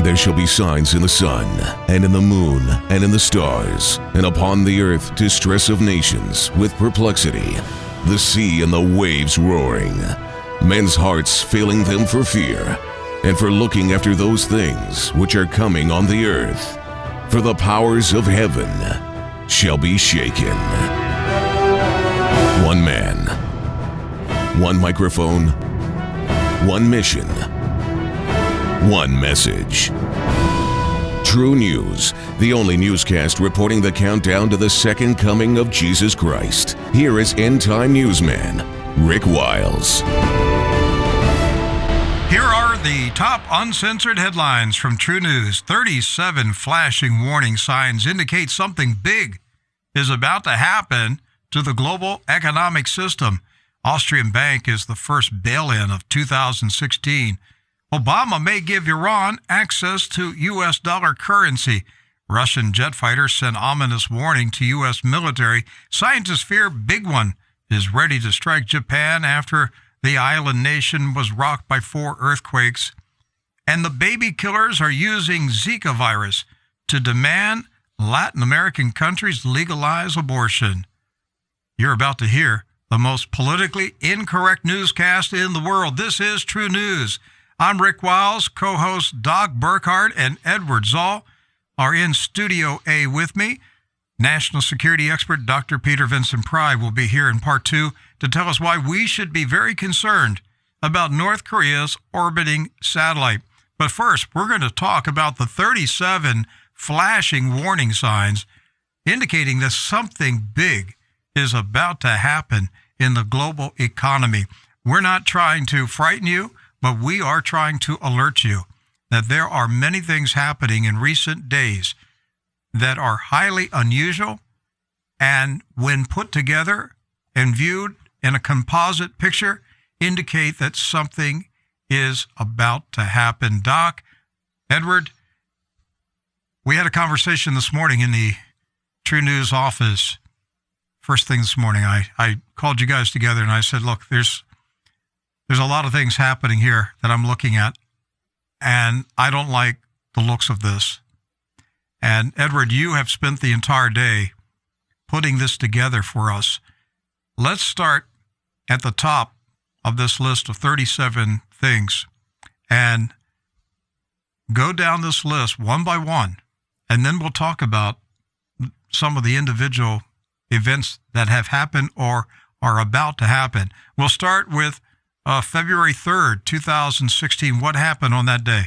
there shall be signs in the sun, and in the moon, and in the stars, and upon the earth distress of nations, with perplexity, the sea and the waves roaring, men's hearts failing them for fear, and for looking after those things which are coming on the earth. For the powers of heaven shall be shaken. One man, one microphone, one mission, one message. True News, the only newscast reporting the countdown to the second coming of Jesus Christ. Here is end-time newsman Rick Wiles. Here are the top uncensored headlines from True News. 37 flashing warning signs indicate something big is about to happen to the global economic system. Austrian Bank is the first bail-in of 2016. Obama may give Iran access to U.S. dollar currency. Russian jet fighters send ominous warning to U.S. military. Scientists fear big one is ready to strike Japan after the island nation was rocked by 4 earthquakes. And the baby killers are using Zika virus to demand Latin American countries legalize abortion. You're about to hear the most politically incorrect newscast in the world. This is True News. I'm Rick Wiles. Co-hosts Doc Burkhart and Edward Zoll are in Studio A with me. National security expert Dr. Peter Vincent Pry will be here in part 2 to tell us why we should be very concerned about North Korea's orbiting satellite. But first, we're going to talk about the 37 flashing warning signs indicating that something big is about to happen in the global economy. We're not trying to frighten you, but we are trying to alert you that there are many things happening in recent days that are highly unusual, and when put together and viewed in a composite picture, indicate that something is about to happen. Doc, Edward, we had a conversation this morning in the True News office. First thing this morning, I called you guys together and I said, look, there's a lot of things happening here that I'm looking at, and I don't like the looks of this. And Edward, you have spent the entire day putting this together for us. Let's start at the top of this list of 37 things and go down this list one by one, and then we'll talk about some of the individual events that have happened or are about to happen. We'll start with February 3rd, 2016. What happened on that day?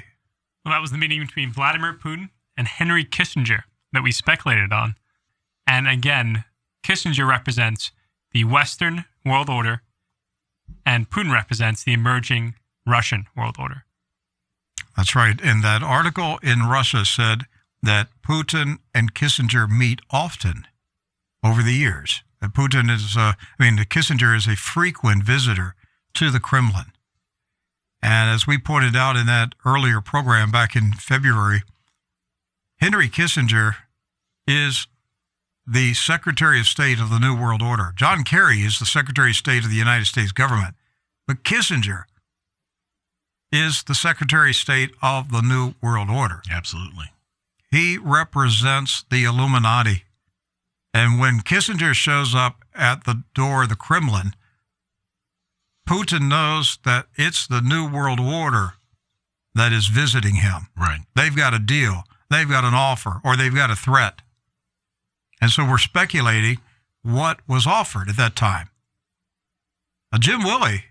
Well, that was the meeting between Vladimir Putin and Henry Kissinger that we speculated on. And again, Kissinger represents the Western world order, and Putin represents the emerging Russian world order. That's right. And that article in Russia said that Putin and Kissinger meet often over the years. That Putin is, Kissinger is a frequent visitor to the Kremlin. And as we pointed out in that earlier program back in February, Henry Kissinger is the Secretary of State of the New World Order. John Kerry is the Secretary of State of the United States government. But Kissinger is the Secretary of State of the New World Order. Absolutely. He represents the Illuminati. And when Kissinger shows up at the door of the Kremlin, Putin knows that it's the New World Order that is visiting him. Right. They've got a deal. They've got an offer, or they've got a threat. And so we're speculating what was offered at that time. Now, Jim Willey,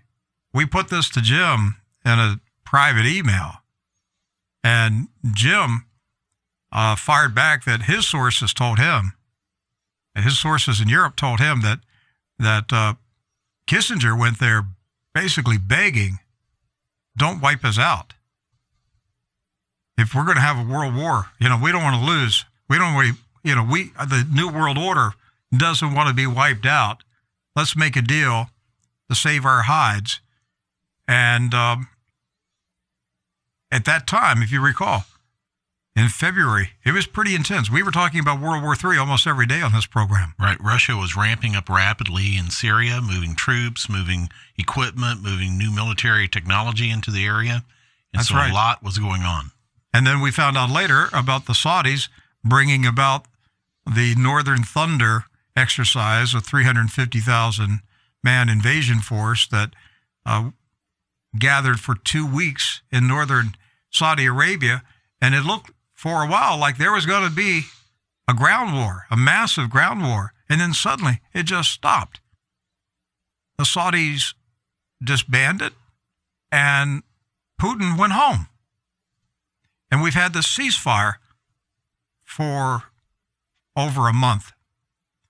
we put this to Jim in a private email, and Jim fired back that his sources told him, and his sources in Europe told him that Kissinger went there basically begging, don't wipe us out. If we're going to have a world war, we don't want to lose. We don't want to, the New World Order doesn't want to be wiped out. Let's make a deal to save our hides. And at that time, if you recall, in February, it was pretty intense. We were talking about World War III almost every day on this program. Right. Russia was ramping up rapidly in Syria, moving troops, moving equipment, moving new military technology into the area. And That's so right. A lot was going on. And then we found out later about the Saudis bringing about the Northern Thunder exercise, a 350,000-man invasion force that gathered for 2 weeks in northern Saudi Arabia. And it looked for a while like there was going to be a ground war, a massive ground war. And then suddenly it just stopped. The Saudis disbanded and Putin went home. And we've had this ceasefire for over a month.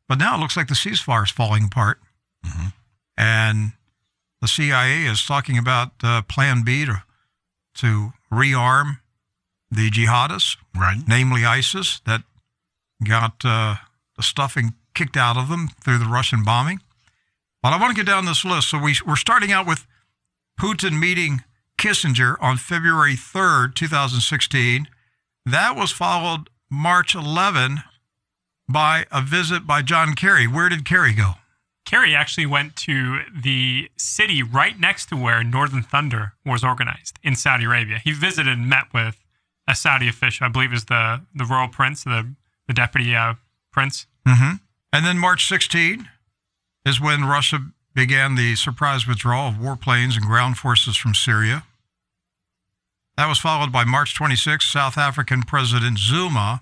But now it looks like the ceasefire is falling apart. Mm-hmm. And the CIA is talking about Plan B to rearm the jihadists, right? Namely ISIS, that got the stuffing kicked out of them through the Russian bombing. But I want to get down this list. So we're starting out with Putin meeting Kissinger on February 3rd, 2016. That was followed March 11 by a visit by John Kerry. Where did Kerry go? Kerry actually went to the city right next to where Northern Thunder was organized in Saudi Arabia. He visited and met with a Saudi official, I believe is the royal prince, the deputy prince. Mm-hmm. And then March 16 is when Russia began the surprise withdrawal of warplanes and ground forces from Syria. That was followed by March 26, South African President Zuma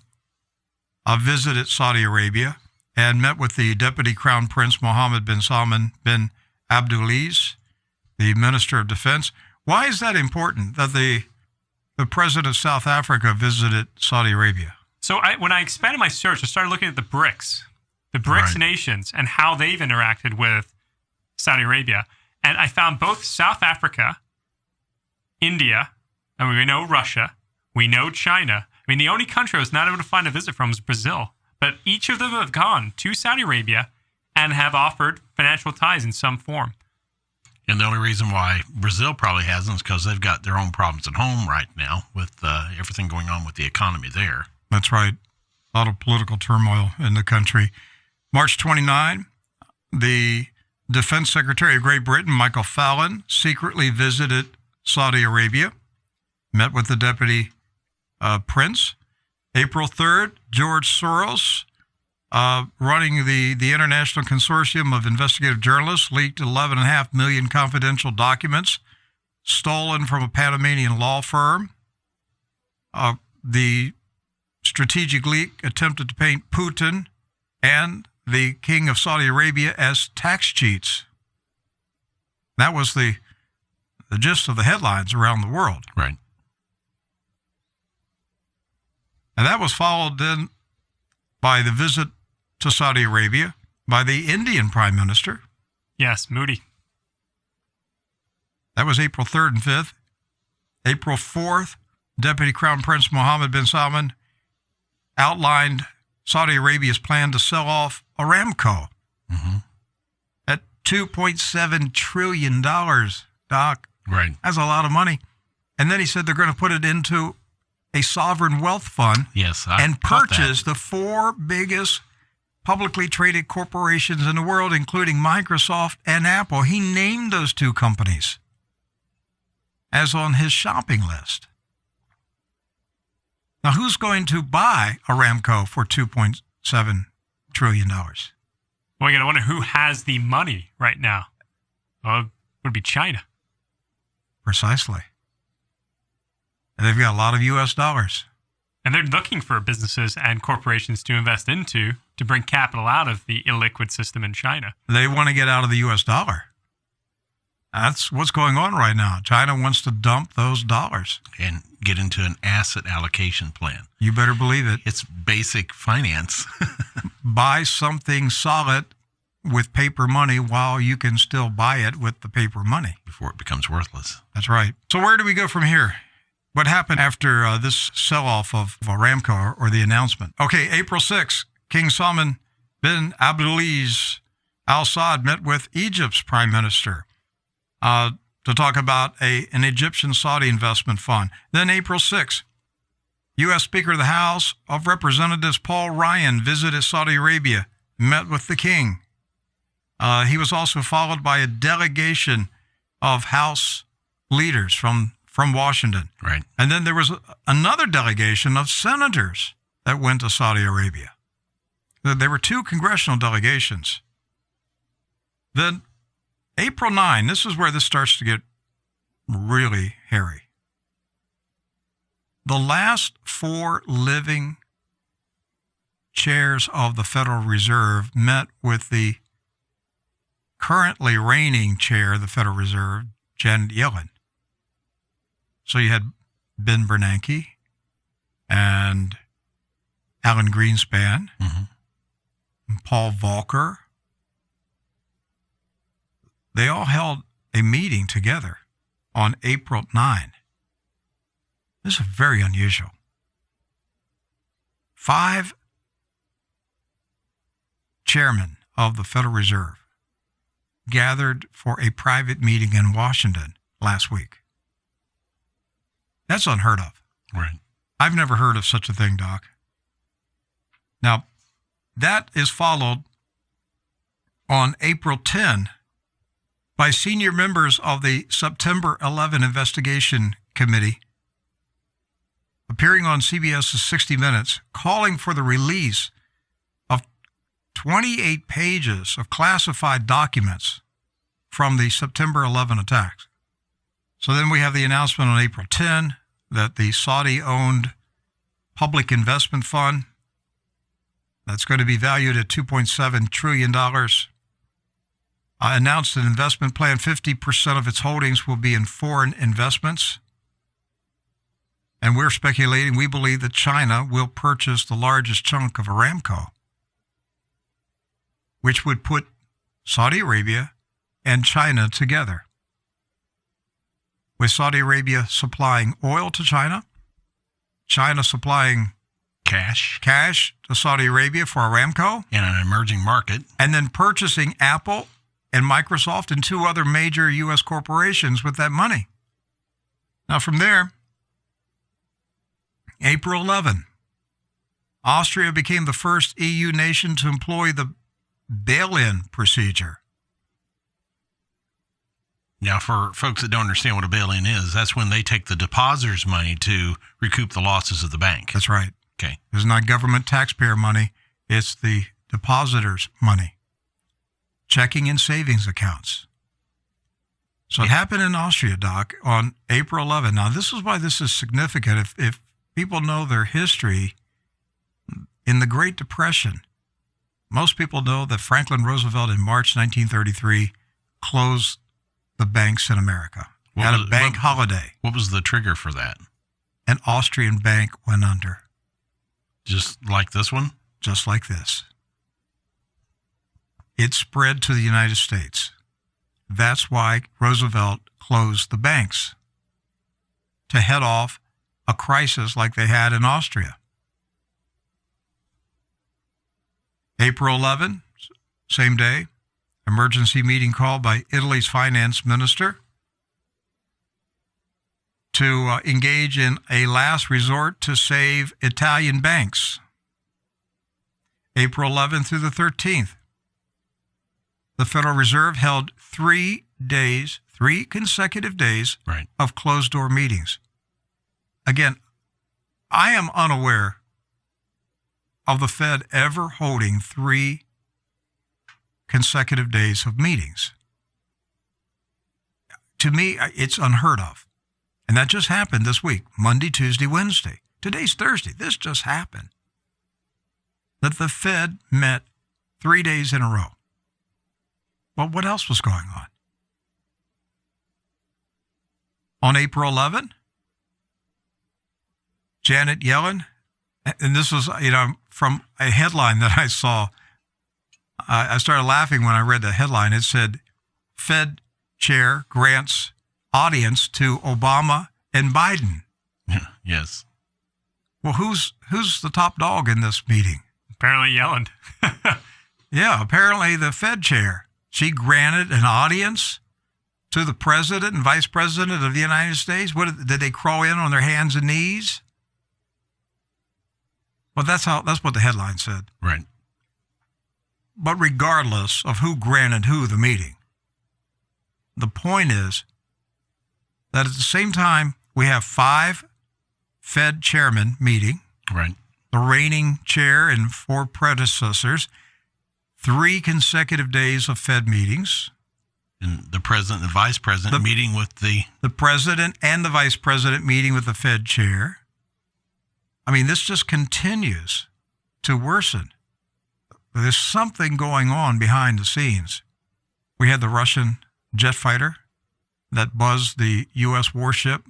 visited Saudi Arabia and met with the Deputy Crown Prince Mohammed bin Salman bin Abdulaziz, the Minister of Defense. Why is that important that the President of South Africa visited Saudi Arabia? So when I expanded my search, I started looking at the BRICS Right. nations and how they've interacted with Saudi Arabia. And I found both South Africa, India, and we know Russia, we know China. I mean, the only country I was not able to find a visit from is Brazil. But each of them have gone to Saudi Arabia and have offered financial ties in some form. And the only reason why Brazil probably hasn't is because they've got their own problems at home right now with everything going on with the economy there. That's right. A lot of political turmoil in the country. March 29, the Defense Secretary of Great Britain, Michael Fallon, secretly visited Saudi Arabia, met with the Deputy Prince. April 3rd, George Soros, running the International Consortium of Investigative Journalists, leaked 11.5 million confidential documents stolen from a Panamanian law firm. The strategic leak attempted to paint Putin and the King of Saudi Arabia as tax cheats. That was the gist of the headlines around the world. Right. And that was followed then by the visit to Saudi Arabia by the Indian Prime Minister. Yes, Modi. That was April 3rd and 5th. April 4th, Deputy Crown Prince Mohammed bin Salman outlined Saudi Arabia's plan to sell off Aramco at $2.7 trillion, Doc. Right. That's a lot of money. And then he said they're going to put it into a sovereign wealth fund. Yes, and purchase the 4 biggest publicly traded corporations in the world, including Microsoft and Apple. He named those 2 companies as on his shopping list. Now, who's going to buy Aramco for $2.7 trillion? Well, you got to wonder who has the money right now. Well, it would be China. Precisely. And they've got a lot of U.S. dollars. And they're looking for businesses and corporations to invest into to bring capital out of the illiquid system in China. They want to get out of the U.S. dollar. That's what's going on right now. China wants to dump those dollars. And get into an asset allocation plan. You better believe it. It's basic finance. Buy something solid with paper money while you can still buy it with the paper money. Before it becomes worthless. That's right. So where do we go from here? What happened after this sell-off of Aramco or the announcement? Okay, April 6th, King Salman bin Abdulaziz Al Saud met with Egypt's prime minister to talk about an Egyptian-Saudi investment fund. Then April 6th, U.S. Speaker of the House of Representatives Paul Ryan visited Saudi Arabia, met with the king. He was also followed by a delegation of House leaders from from Washington. Right. And then there was another delegation of senators that went to Saudi Arabia. There were 2 congressional delegations. Then April 9, this is where this starts to get really hairy. The last 4 living chairs of the Federal Reserve met with the currently reigning chair of the Federal Reserve, Janet Yellen. So you had Ben Bernanke and Alan Greenspan, and Paul Volcker. They all held a meeting together on April 9. This is very unusual. 5 chairmen of the Federal Reserve gathered for a private meeting in Washington last week. That's unheard of. Right. I've never heard of such a thing, Doc. Now, that is followed on April 10 by senior members of the September 11 Investigation Committee appearing on CBS's 60 Minutes, calling for the release of 28 pages of classified documents from the September 11 attacks. So then we have the announcement on April 10 that the Saudi-owned public investment fund that's going to be valued at $2.7 trillion announced an investment plan. 50% of its holdings will be in foreign investments. And we're speculating, we believe that China will purchase the largest chunk of Aramco, which would put Saudi Arabia and China together. With Saudi Arabia supplying oil to China, China supplying Cash to Saudi Arabia for Aramco, in an emerging market. and then purchasing Apple and Microsoft and 2 other major U.S. corporations with that money. Now from there, April 11, Austria became the first EU nation to employ the bail-in procedure. Now, for folks that don't understand what a bail-in is, that's when they take the depositor's money to recoup the losses of the bank. That's right. Okay. It's not government taxpayer money. It's the depositor's money. Checking and savings accounts. So it happened in Austria, Doc, on April 11. Now, this is why this is significant. If people know their history, in the Great Depression, most people know that Franklin Roosevelt in March 1933 closed the banks in America. Had a bank holiday. What was the trigger for that? An Austrian bank went under. Just like this one? Just like this. It spread to the United States. That's why Roosevelt closed the banks, to head off a crisis like they had in Austria. April 11, same day, emergency meeting called by Italy's finance minister to engage in a last resort to save Italian banks. April 11th through the 13th, the Federal Reserve held 3 consecutive days Right. of closed-door meetings. Again, I am unaware of the Fed ever holding 3 consecutive days of meetings. To me, it's unheard of. And that just happened this week, Monday, Tuesday, Wednesday. Today's Thursday. This just happened. That the Fed met 3 days in a row. Well, what else was going on? On April 11, Janet Yellen, and this was, from a headline that I saw, I started laughing when I read the headline. It said, Fed chair grants audience to Obama and Biden. Yes. Well, who's the top dog in this meeting? Apparently Yellen. Yeah, apparently the Fed chair. She granted an audience to the president and vice president of the United States. What did they crawl in on their hands and knees? Well, that's what the headline said. Right. But regardless of who granted who the meeting, the point is that at the same time we have 5 Fed chairmen meeting. Right. The reigning chair and 4 predecessors. 3 consecutive days of Fed meetings. And the president and the vice president meeting with the president and the vice president meeting with the Fed chair. I mean, this just continues to worsen. There's something going on behind the scenes. We had the Russian jet fighter that buzzed the U.S. warship,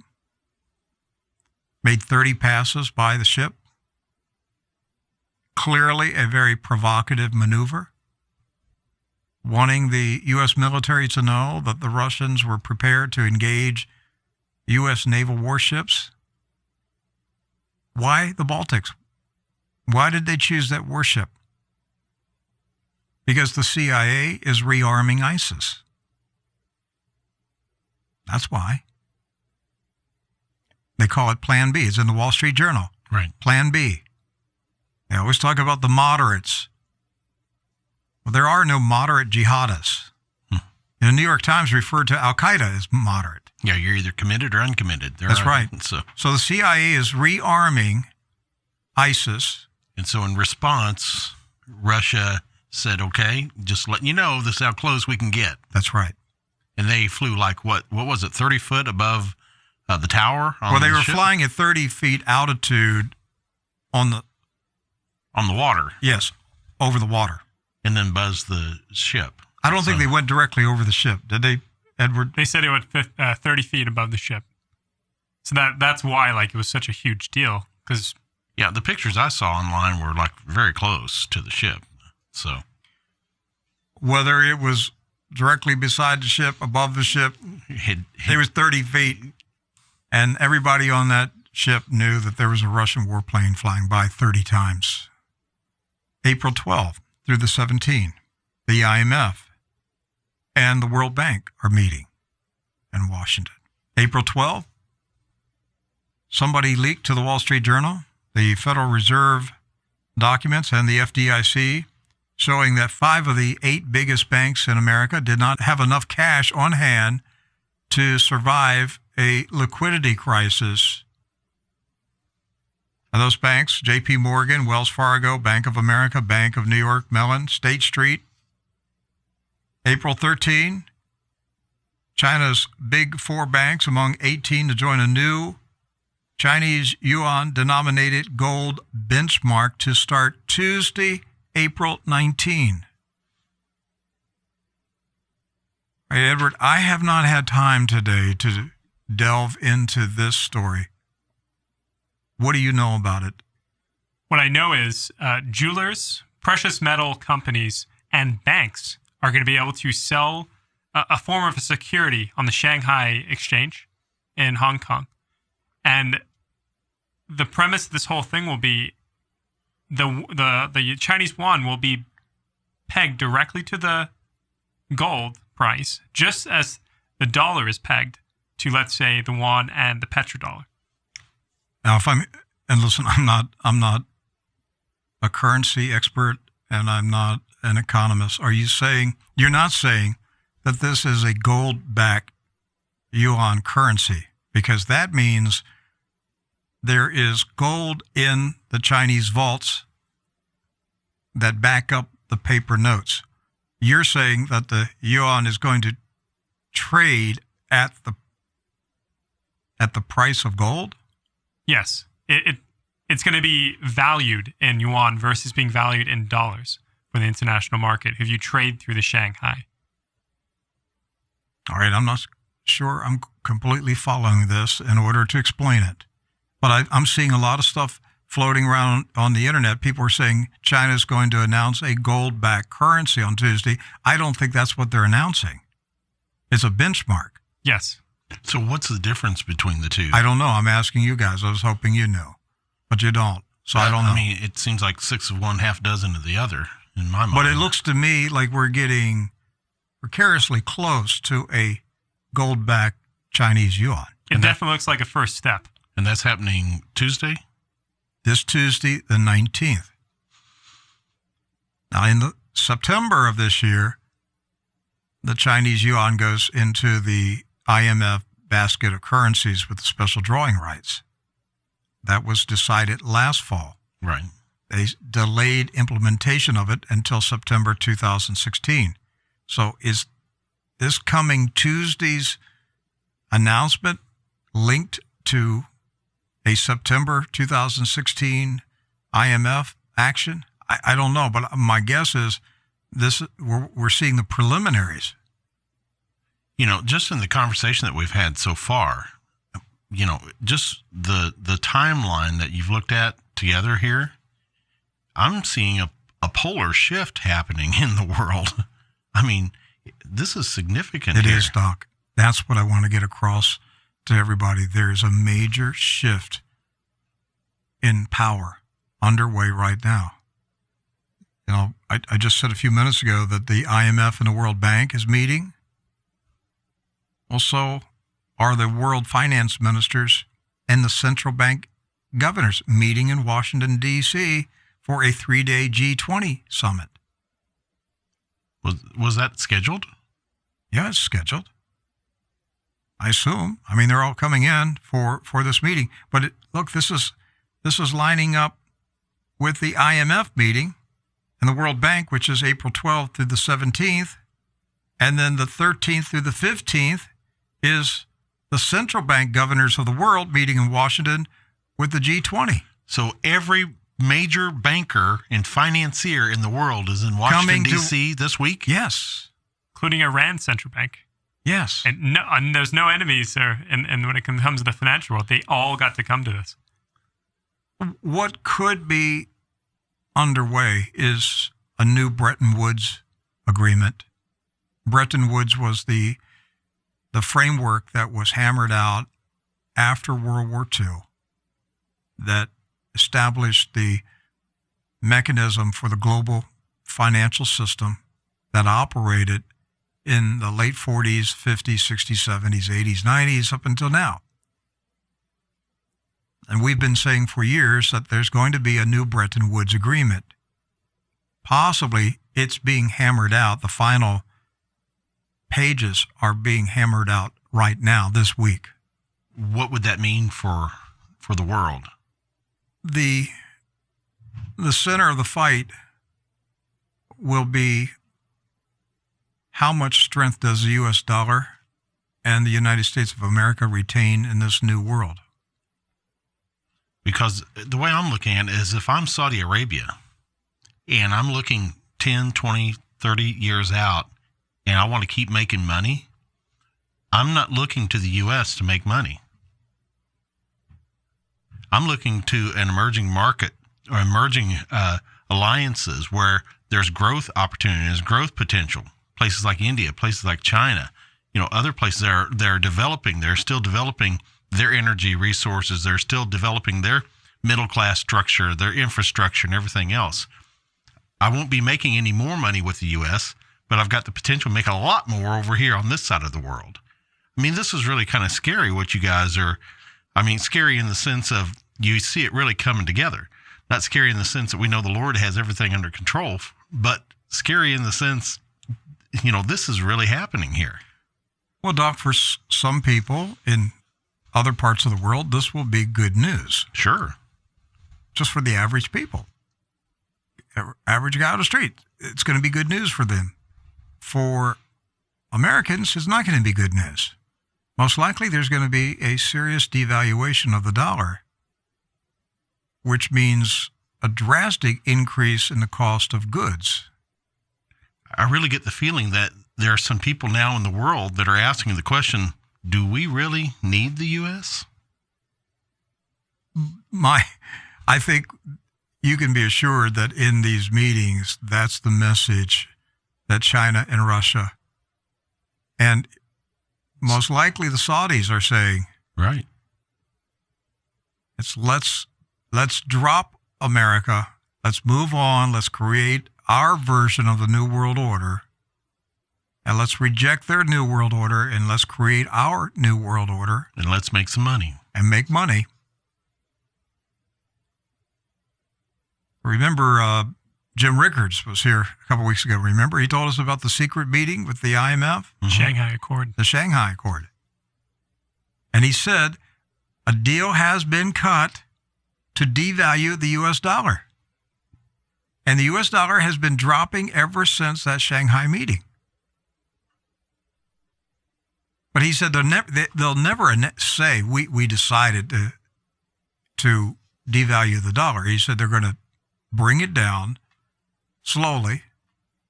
made 30 passes by the ship. Clearly a very provocative maneuver, wanting the U.S. military to know that the Russians were prepared to engage U.S. naval warships. Why the Baltics? Why did they choose that warship? Because the CIA is rearming ISIS. That's why. They call it Plan B. It's in the Wall Street Journal. Right. Plan B. They always talk about the moderates. Well, there are no moderate jihadists. The New York Times referred to Al-Qaeda as moderate. Yeah, you're either committed or uncommitted. That's right. So the CIA is rearming ISIS. And so in response, Russia said, okay, just letting you know, this is how close we can get. That's right. And they flew like, what was it, 30 foot above the tower? Well, they were flying at 30 feet altitude on the water. Yes, over the water. And then buzzed the ship. I don't think they went directly over the ship, did they, Edward? They said it went 30 feet above the ship. So that's why like it was such a huge deal. Because yeah, the pictures I saw online were like very close to the ship. So whether it was directly beside the ship, above the ship, it was 30 feet. And everybody on that ship knew that there was a Russian warplane flying by 30 times. April 12th through the 17th, the IMF and the World Bank are meeting in Washington. April 12th, somebody leaked to the Wall Street Journal the Federal Reserve documents and the FDIC showing that 5 of the 8 biggest banks in America did not have enough cash on hand to survive a liquidity crisis. And those banks, J.P. Morgan, Wells Fargo, Bank of America, Bank of New York, Mellon, State Street. April 13, China's big 4 banks among 18 to join a new Chinese yuan-denominated gold benchmark to start Tuesday, April 19. Right, Edward, I have not had time today to delve into this story. What do you know about it? What I know is jewelers, precious metal companies, and banks are going to be able to sell a form of a security on the Shanghai Exchange in Hong Kong. And the premise of this whole thing will be the Chinese yuan will be pegged directly to the gold price, just as the dollar is pegged to, let's say, the yuan and the petrodollar. Now, listen, I'm not a currency expert and I'm not an economist. You're not saying that this is a gold-backed yuan currency, because that means there is gold in the Chinese vaults that back up the paper notes. You're saying that the yuan is going to trade at the price of gold? Yes. It's going to be valued in yuan versus being valued in dollars for the international market if you trade through the Shanghai. All right, I'm not sure I'm completely following this in order to explain it. But I'm seeing a lot of stuff floating around on the internet. People are saying China's going to announce a gold-backed currency on Tuesday. I don't think that's what they're announcing. It's a benchmark. Yes. So what's the difference between the two? I don't know. I'm asking you guys. I was hoping you knew, but you don't. So I don't know. I mean, it seems like 6 of one, half dozen of the other in my mind. But it looks to me like we're getting precariously close to a gold-backed Chinese yuan. It definitely looks like a first step. And that's happening Tuesday? This Tuesday, the 19th. Now, in September of this year, the Chinese yuan goes into the IMF basket of currencies with the special drawing rights. That was decided last fall. Right. They delayed implementation of it until September 2016. So is this coming Tuesday's announcement linked to a September 2016 IMF action? I don't know, but my guess is we're seeing the preliminaries. Just in the conversation that we've had so far, just the timeline that you've looked at together here, I'm seeing a polar shift happening in the world. I mean, this is significant. It here. is, Doc. That's what I want to get across to everybody. There's a major shift in power underway right now. I just said a few minutes ago that the IMF and the World Bank is meeting. Also, are the world finance ministers and the central bank governors meeting in Washington, D.C. for a 3-day G20 summit. Was that scheduled? Yeah, it's scheduled. I assume. I mean, they're all coming in for this meeting. But look, this is lining up with the IMF meeting and the World Bank, which is April 12th through the 17th. And then the 13th through the 15th is the central bank governors of the world meeting in Washington with the G20. So every major banker and financier in the world is in Washington, D.C. this week? Yes. Including Iran's central bank. Yes. And there's no enemies there. And when it comes to the financial world, they all got to come to this. What could be underway is a new Bretton Woods agreement. Bretton Woods was the framework that was hammered out after World War II that established the mechanism for the global financial system that operated in the late 40s, 50s, 60s, 70s, 80s, 90s, up until now. And we've been saying for years that there's going to be a new Bretton Woods agreement. Possibly it's being hammered out. The final pages are being hammered out right now, this week. What would that mean for the world? The center of the fight will be how much strength does the U.S. dollar and the United States of America retain in this new world? Because the way I'm looking at it is if I'm Saudi Arabia and I'm looking 10, 20, 30 years out and I want to keep making money, I'm not looking to the U.S. to make money. I'm looking to an emerging market or emerging alliances where there's growth opportunities, growth potential. Places like India, places like China, other places they're developing. They're still developing their energy resources. They're still developing their middle class structure, their infrastructure, and everything else. I won't be making any more money with the U.S., but I've got the potential to make a lot more over here on this side of the world. I mean, this is really kind of scary what you guys are. I mean, scary in the sense of you see it really coming together. Not scary in the sense that we know the Lord has everything under control, but scary in the sense, this is really happening here. Well, Doc, for some people in other parts of the world, this will be good news. Sure. Just for the average people. Average guy on the street, it's going to be good news for them. For Americans, it's not going to be good news. Most likely, there's going to be a serious devaluation of the dollar, which means a drastic increase in the cost of goods. I really get the feeling that there are some people now in the world that are asking the question, do we really need the U.S.? I think you can be assured that in these meetings, that's the message that China and Russia and most likely the Saudis are saying. Right. It's let's drop America. Let's move on. Let's create our version of the New World Order. And let's reject their New World Order and let's create our New World Order. And let's make some money. And make money. Remember, Jim Rickards was here a couple weeks ago. Remember, he told us about the secret meeting with the IMF? Mm-hmm. Shanghai Accord. The Shanghai Accord. And he said a deal has been cut to devalue the U.S. dollar. And the U.S. dollar has been dropping ever since that Shanghai meeting. But he said they'll never say, we decided to devalue the dollar. He said they're going to bring it down slowly,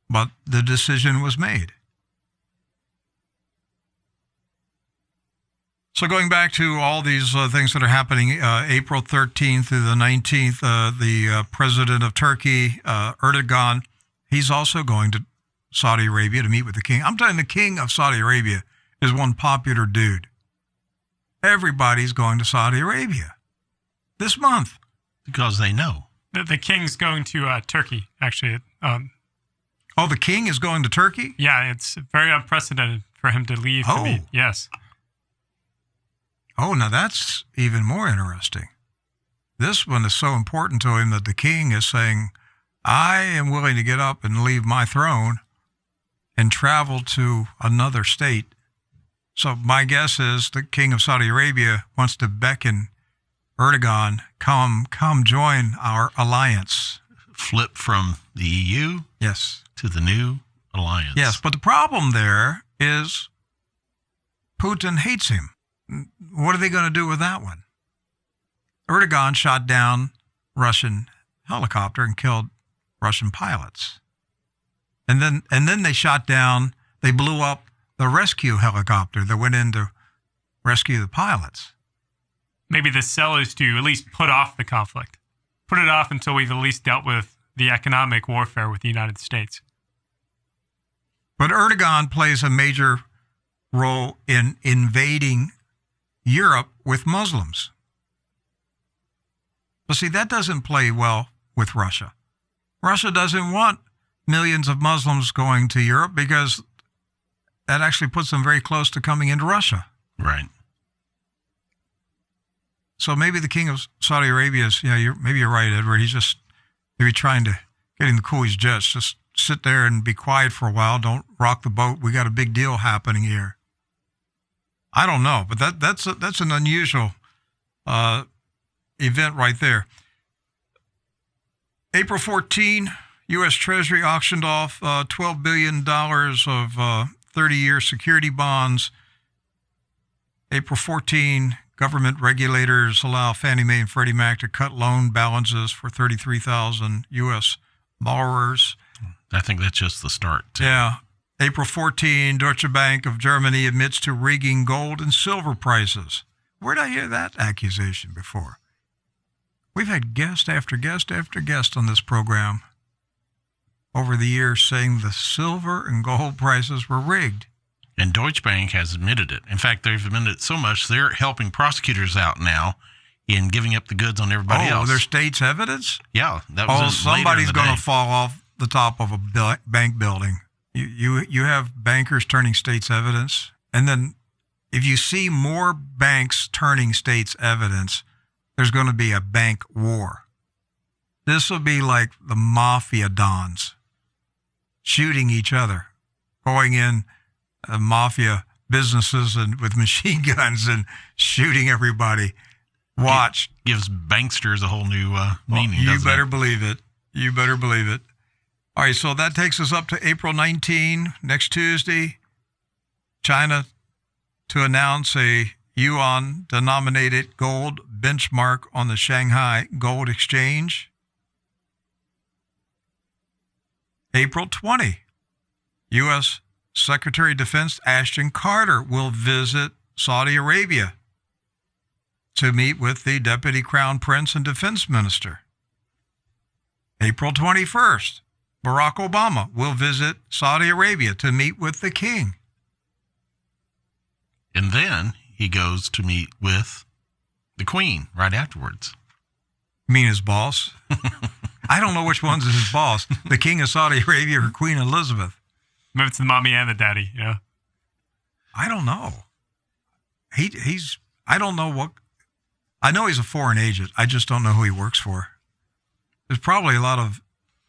but the decision was made. So going back to all these things that are happening, April 13th through the 19th, the president of Turkey, Erdogan, he's also going to Saudi Arabia to meet with the king. I'm telling you, the king of Saudi Arabia is one popular dude. Everybody's going to Saudi Arabia this month. Because they know. The king's going to Turkey, actually. Oh, the king is going to Turkey? Yeah, it's very unprecedented for him to leave. Oh. To meet. Yes. Oh, now that's even more interesting. This one is so important to him that the king is saying, I am willing to get up and leave my throne and travel to another state. So my guess is the king of Saudi Arabia wants to beckon Erdogan, come join our alliance. Flip from the EU Yes. to the new alliance. Yes, but the problem there is Putin hates him. What are they going to do with that one? Erdogan shot down Russian helicopter and killed Russian pilots. And then they blew up the rescue helicopter that went in to rescue the pilots. Maybe the sell is to at least put off the conflict. Put it off until we've at least dealt with the economic warfare with the United States. But Erdogan plays a major role in invading Europe with Muslims. But see, that doesn't play well with Russia. Russia doesn't want millions of Muslims going to Europe because that actually puts them very close to coming into Russia. Right. So maybe the king of Saudi Arabia is, maybe you're right, Edward. He's just maybe trying to get him to cool his jets. Just sit there and be quiet for a while. Don't rock the boat. We got a big deal happening here. I don't know, but that's an unusual event right there. April 14, U.S. Treasury auctioned off $12 billion of 30-year security bonds. April 14, government regulators allow Fannie Mae and Freddie Mac to cut loan balances for 33,000 U.S. borrowers. I think that's just the start. Yeah. April 14, Deutsche Bank of Germany admits to rigging gold and silver prices. Where did I hear that accusation before? We've had guest after guest after guest on this program over the years saying the silver and gold prices were rigged. And Deutsche Bank has admitted it. In fact, they've admitted it so much, they're helping prosecutors out now in giving up the goods on everybody else. Oh, there's state's evidence? Yeah. That was somebody's going to fall off the top of a bank building. You have bankers turning state's evidence. And then if you see more banks turning state's evidence, there's going to be a bank war. This will be like the mafia dons shooting each other, going in mafia businesses and with machine guns and shooting everybody. Watch. Gives banksters a whole new meaning. You better believe it. You better believe it. All right, so that takes us up to April 19, next Tuesday. China to announce a yuan-denominated gold benchmark on the Shanghai Gold Exchange. April 20, U.S. Secretary of Defense Ashton Carter will visit Saudi Arabia to meet with the Deputy Crown Prince and Defense Minister. April 21st, Barack Obama will visit Saudi Arabia to meet with the king. And then he goes to meet with the Queen right afterwards. You mean his boss? I don't know which one's his boss, the King of Saudi Arabia or Queen Elizabeth. Maybe it's the mommy and the daddy, yeah. I don't know. I don't know what, I know he's a foreign agent. I just don't know who he works for. There's probably a lot of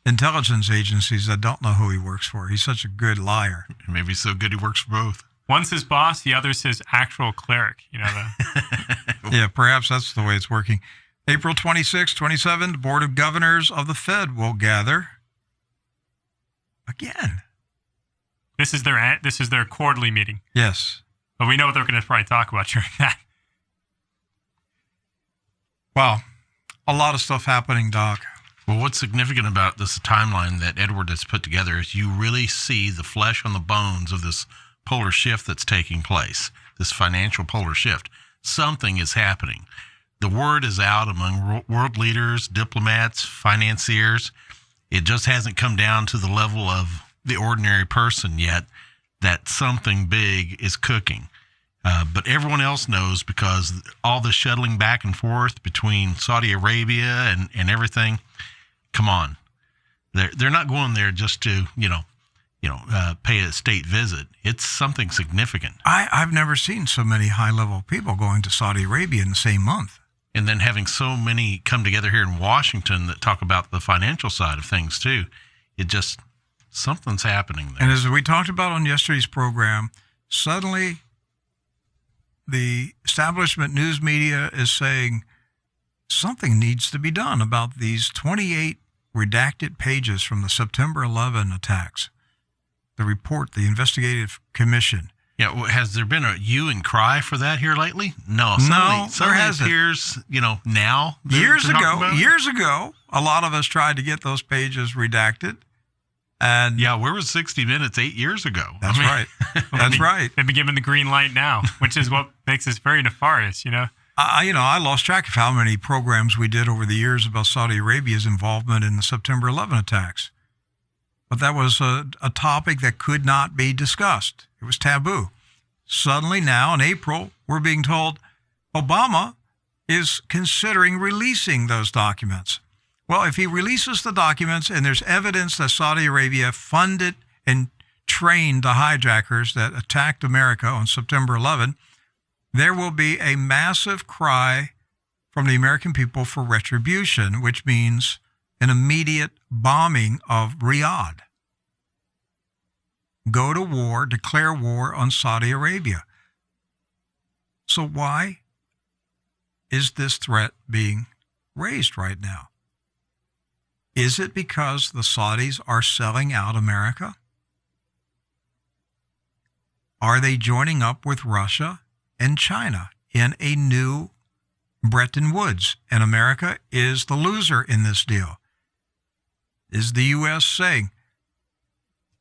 intelligence agencies that don't know who he works for. He's such a good liar. Maybe so good he works for both. One's his boss, the other's his actual cleric. Yeah, perhaps that's the way it's working. April 26, 27, the Board of Governors of the Fed will gather again. This is their quarterly meeting. Yes. But we know what they're going to probably talk about during that. Wow. A lot of stuff happening, Doc. Well, what's significant about this timeline that Edward has put together is you really see the flesh on the bones of this polar shift that's taking place, this financial polar shift. Something is happening. The word is out among world leaders, diplomats, financiers. It just hasn't come down to the level of the ordinary person yet that something big is cooking. But everyone else knows, because all the shuttling back and forth between Saudi Arabia and everything. Come on, they're not going there just to pay a state visit. It's something significant. I've never seen so many high-level people going to Saudi Arabia in the same month. And then having so many come together here in Washington that talk about the financial side of things too. Something's happening there. And as we talked about on yesterday's program, suddenly the establishment news media is saying something needs to be done about these 28 redacted pages from the September 11 attacks. The report, the investigative commission. Yeah, has there been a hue and cry for that here lately? No, there hasn't. Appears, now. Years ago, a lot of us tried to get those pages redacted. And yeah, where was 60 Minutes 8 years ago? That's right. That's right. They've been given the green light now, which is what makes this very nefarious, I lost track of how many programs we did over the years about Saudi Arabia's involvement in the September 11 attacks. But that was a topic that could not be discussed. It was taboo. Suddenly now, in April, we're being told Obama is considering releasing those documents. Well, if he releases the documents and there's evidence that Saudi Arabia funded and trained the hijackers that attacked America on September 11, there will be a massive cry from the American people for retribution, which means an immediate bombing of Riyadh. Go to war, declare war on Saudi Arabia. So why is this threat being raised right now? Is it because the Saudis are selling out America? Are they joining up with Russia and China in a new Bretton Woods, and America is the loser in this deal? Is the U.S. saying,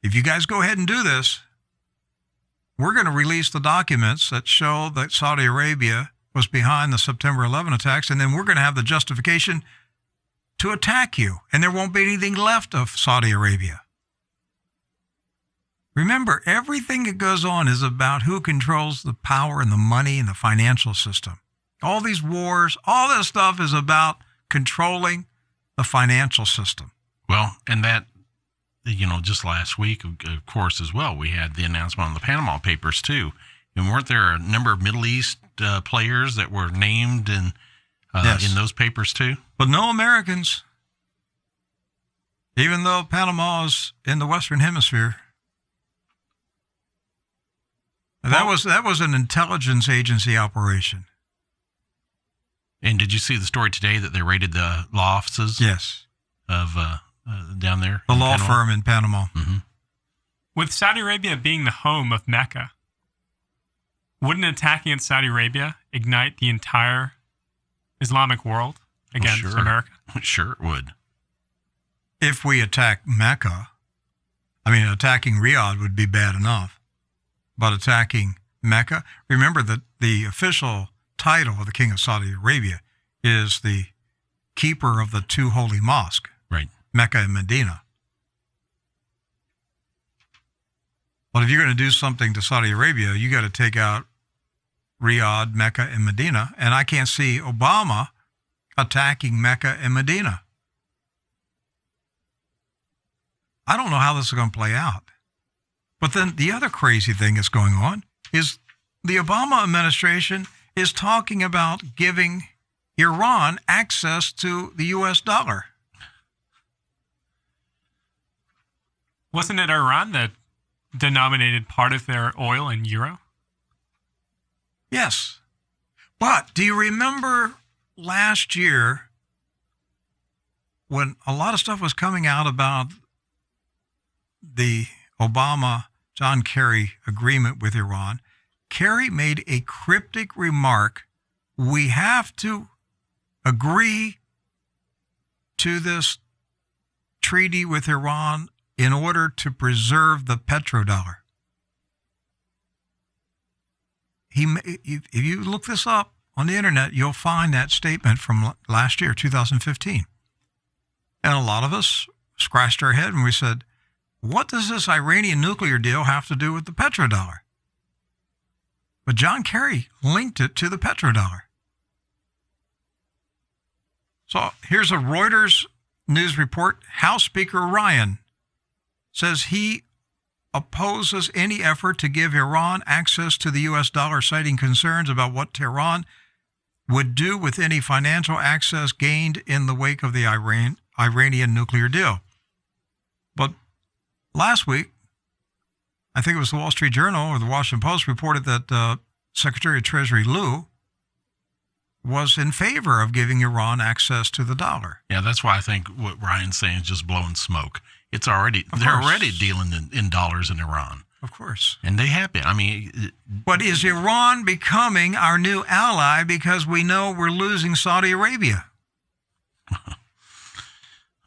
if you guys go ahead and do this, we're going to release the documents that show that Saudi Arabia was behind the September 11 attacks, and then we're going to have the justification to attack you, and there won't be anything left of Saudi Arabia. Remember, everything that goes on is about who controls the power and the money and the financial system. All these wars, all this stuff is about controlling the financial system. Well, and that, just last week, of course, as well, we had the announcement on the Panama Papers, too. And weren't there a number of Middle East players that were named in those papers, too? But no Americans, even though Panama is in the Western Hemisphere. That was an intelligence agency operation. And did you see the story today that they raided the law offices? Yes. Of down there? The law firm in Panama. Mm-hmm. With Saudi Arabia being the home of Mecca, wouldn't attacking in Saudi Arabia ignite the entire Islamic world against America? Sure it would. If we attack Mecca, attacking Riyadh would be bad enough. But attacking Mecca, remember that the official title of the King of Saudi Arabia is the keeper of the two holy mosques, right? Mecca and Medina. But if you're going to do something to Saudi Arabia, you got to take out Riyadh, Mecca, and Medina. And I can't see Obama attacking Mecca and Medina. I don't know how this is going to play out. But then the other crazy thing that's going on is the Obama administration is talking about giving Iran access to the U.S. dollar. Wasn't it Iran that denominated part of their oil in euro? Yes. But do you remember last year when a lot of stuff was coming out about the Obama-John Kerry agreement with Iran? Kerry made a cryptic remark: we have to agree to this treaty with Iran in order to preserve the petrodollar. If you look this up on the internet, you'll find that statement from last year, 2015. And a lot of us scratched our head and we said, what does this Iranian nuclear deal have to do with the petrodollar? But John Kerry linked it to the petrodollar. So here's a Reuters news report. House Speaker Ryan says he opposes any effort to give Iran access to the U.S. dollar, citing concerns about what Tehran would do with any financial access gained in the wake of the Iranian nuclear deal. But last week, I think it was the Wall Street Journal or the Washington Post reported that Secretary of Treasury Liu was in favor of giving Iran access to the dollar. Yeah, that's why I think what Ryan's saying is just blowing smoke. They're already dealing in dollars in Iran. Of course. And they have been. I mean, but is Iran becoming our new ally because we know we're losing Saudi Arabia?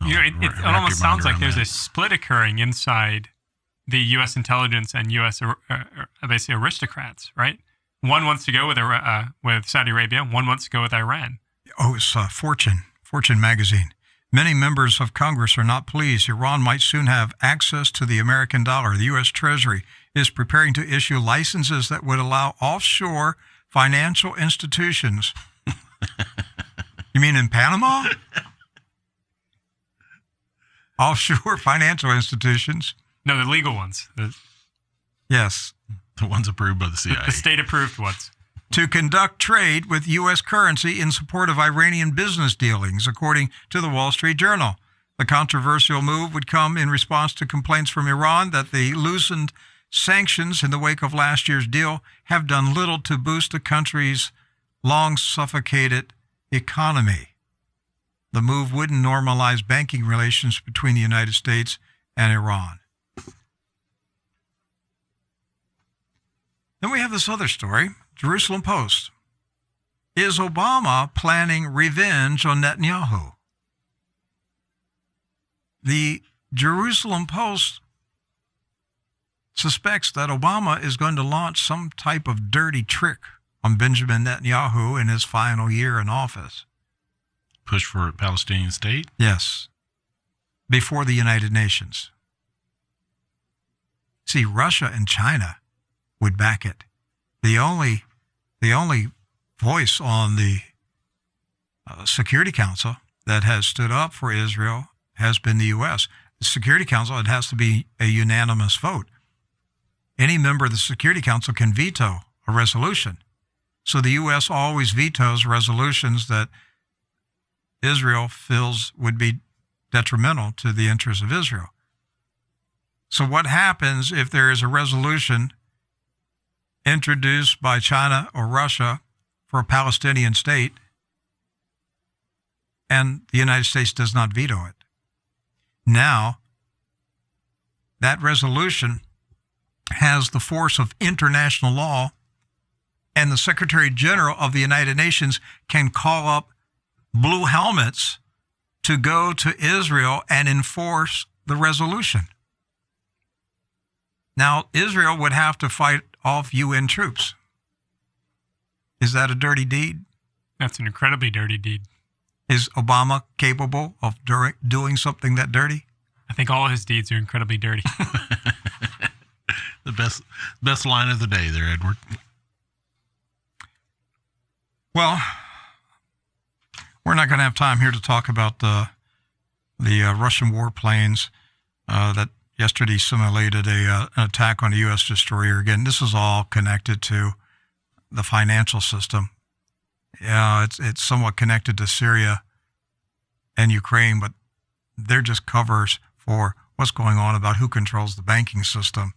It almost sounds like there's a split occurring inside the U.S. intelligence and U.S. Basically aristocrats, right? One wants to go with Saudi Arabia. One wants to go with Iran. Oh, it's Fortune magazine. Many members of Congress are not pleased. Iran might soon have access to the American dollar. The U.S. Treasury is preparing to issue licenses that would allow offshore financial institutions. You mean in Panama? Offshore financial institutions? No, the legal ones. Yes. The ones approved by the CIA. The state-approved ones. To conduct trade with U.S. currency in support of Iranian business dealings, according to the Wall Street Journal. The controversial move would come in response to complaints from Iran that the loosened sanctions in the wake of last year's deal have done little to boost the country's long-suffocated economy. The move wouldn't normalize banking relations between the United States and Iran. Then we have this other story, Jerusalem Post. Is Obama planning revenge on Netanyahu? The Jerusalem Post suspects that Obama is going to launch some type of dirty trick on Benjamin Netanyahu in his final year in office. Push for a Palestinian state? Yes. Before the United Nations. See, Russia and China would back it. The only voice on the Security Council that has stood up for Israel has been the U.S. The Security Council, it has to be a unanimous vote. Any member of the Security Council can veto a resolution. So the U.S. always vetoes resolutions that Israel feels would be detrimental to the interests of Israel. So what happens if there is a resolution introduced by China or Russia for a Palestinian state and the United States does not veto it? Now, that resolution has the force of international law, and the Secretary General of the United Nations can call up blue helmets to go to Israel and enforce the resolution. Now, Israel would have to fight off UN troops. Is that a dirty deed? That's an incredibly dirty deed. Is Obama capable of doing something that dirty? I think all of his deeds are incredibly dirty. The best line of the day there, Edward. Well, we're not going to have time here to talk about the Russian warplanes that yesterday simulated an attack on a U.S. destroyer. Again, this is all connected to the financial system. Yeah, it's somewhat connected to Syria and Ukraine, but they're just covers for what's going on about who controls the banking system